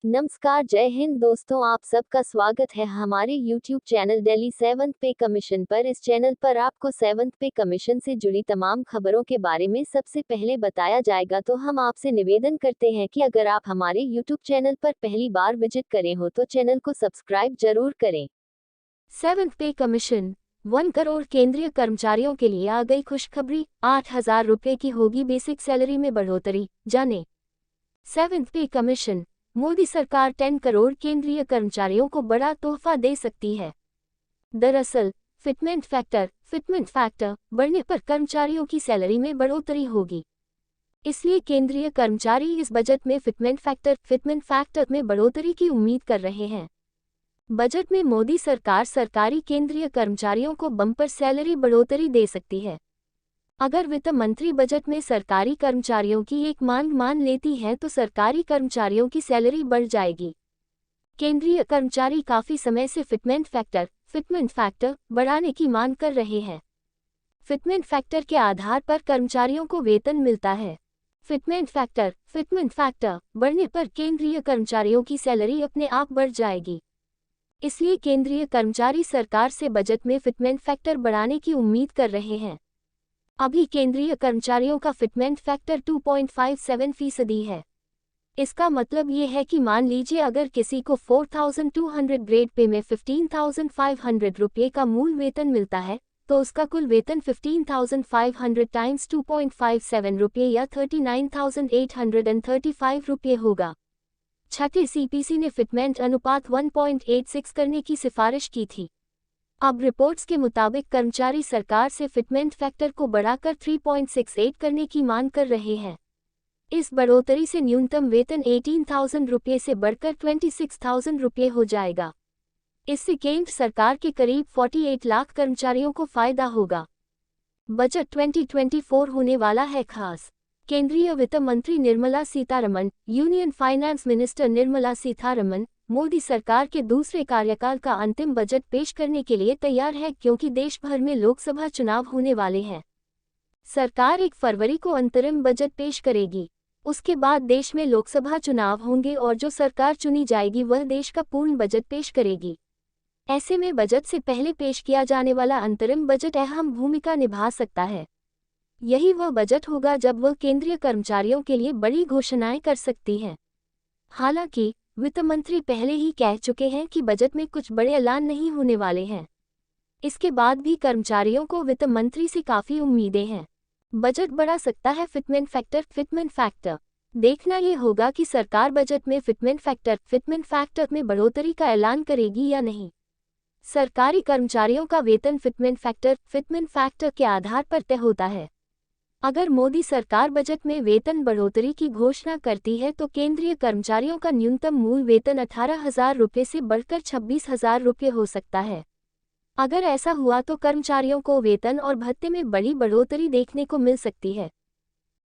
नमस्कार, जय हिंद दोस्तों, आप सबका स्वागत है हमारे YouTube चैनल दिल्ली 7th पे कमीशन पर। इस चैनल पर आपको 7th पे कमीशन से जुड़ी तमाम खबरों के बारे में सबसे पहले बताया जाएगा। तो हम आपसे निवेदन करते हैं कि अगर आप हमारे YouTube चैनल पर पहली बार विजिट करे हो तो चैनल को सब्सक्राइब जरूर करें। 7th पे कमीशन 1 करोड़ केंद्रीय कर्मचारियों के लिए आ गई खुशखबरी, 8,000 रुपये की होगी बेसिक सैलरी में बढ़ोतरी। जाने 7th पे कमीशन, मोदी सरकार 10 करोड़ केंद्रीय कर्मचारियों को बड़ा तोहफा दे सकती है। दरअसल फिटमेंट फैक्टर बढ़ने पर कर्मचारियों की सैलरी में बढ़ोतरी होगी। इसलिए केंद्रीय कर्मचारी इस बजट में फिटमेंट फैक्टर में बढ़ोतरी की उम्मीद कर रहे हैं। बजट में मोदी सरकार सरकारी केंद्रीय कर्मचारियों को बम्पर सैलरी बढ़ोतरी दे सकती है। अगर वित्त मंत्री बजट में सरकारी कर्मचारियों की एक मांग मान लेती है तो सरकारी कर्मचारियों की सैलरी बढ़ जाएगी। केंद्रीय कर्मचारी काफी समय से फिटमेंट फैक्टर बढ़ाने की मांग कर रहे हैं। फिटमेंट फैक्टर के आधार पर कर्मचारियों को वेतन मिलता है। फिटमेंट फैक्टर बढ़ने पर केंद्रीय कर्मचारियों की सैलरी अपने आप बढ़ जाएगी। इसलिए केंद्रीय कर्मचारी सरकार से बजट में फिटमेंट फैक्टर बढ़ाने की उम्मीद कर रहे हैं। अभी केंद्रीय कर्मचारियों का फिटमेंट फैक्टर 2.57% है। इसका मतलब ये है कि मान लीजिए अगर किसी को 4,200 ग्रेड पे में 15,500 रुपये का मूल वेतन मिलता है तो उसका कुल वेतन 15,500 टाइम्स 2.57 रुपये या 39,835 रुपये होगा। छठे सीपीसी ने फिटमेंट अनुपात 1.86 करने की सिफारिश की थी। अब रिपोर्ट्स के मुताबिक कर्मचारी सरकार से फिटमेंट फैक्टर को बढ़ाकर 3.68 करने की मांग कर रहे हैं। इस बढ़ोतरी से न्यूनतम वेतन 18,000 रुपये से बढ़कर 26,000 रुपये हो जाएगा। इससे केंद्र सरकार के करीब 48 लाख कर्मचारियों को फायदा होगा। बजट 2024 होने वाला है खास। केंद्रीय वित्त मंत्री Nirmala Sitharaman, union finance minister Nirmala Sitharaman Modi सरकार के दूसरे कार्यकाल का अंतिम बजट पेश करने के लिए तैयार है क्योंकि देश भर में लोकसभा चुनाव होने वाले हैं। सरकार 1 फरवरी को अंतरिम बजट पेश करेगी। उसके बाद देश में लोकसभा चुनाव होंगे और जो सरकार चुनी जाएगी वह देश का पूर्ण बजट पेश करेगी। ऐसे में बजट से पहले पेश किया जाने वाला अंतरिम बजट अहम भूमिका निभा सकता है। यही वह बजट होगा जब वह केंद्रीय कर्मचारियों के लिए बड़ी घोषणाएं कर सकती है। हालांकि वित्त मंत्री पहले ही कह चुके हैं कि बजट में कुछ बड़े ऐलान नहीं होने वाले हैं। इसके बाद भी कर्मचारियों को वित्त मंत्री से काफी उम्मीदें हैं। बजट बढ़ा सकता है फिटमेंट फैक्टर। देखना ये होगा कि सरकार बजट में फिटमेंट फैक्टर में बढ़ोतरी का ऐलान करेगी या नहीं। सरकारी कर्मचारियों का वेतन फिटमेंट फैक्टर के आधार पर तय होता है। अगर मोदी सरकार बजट में वेतन बढ़ोतरी की घोषणा करती है तो केंद्रीय कर्मचारियों का न्यूनतम मूल वेतन 18,000 रुपये से बढ़कर 26,000 रुपये हो सकता है। अगर ऐसा हुआ तो कर्मचारियों को वेतन और भत्ते में बड़ी बढ़ोतरी देखने को मिल सकती है।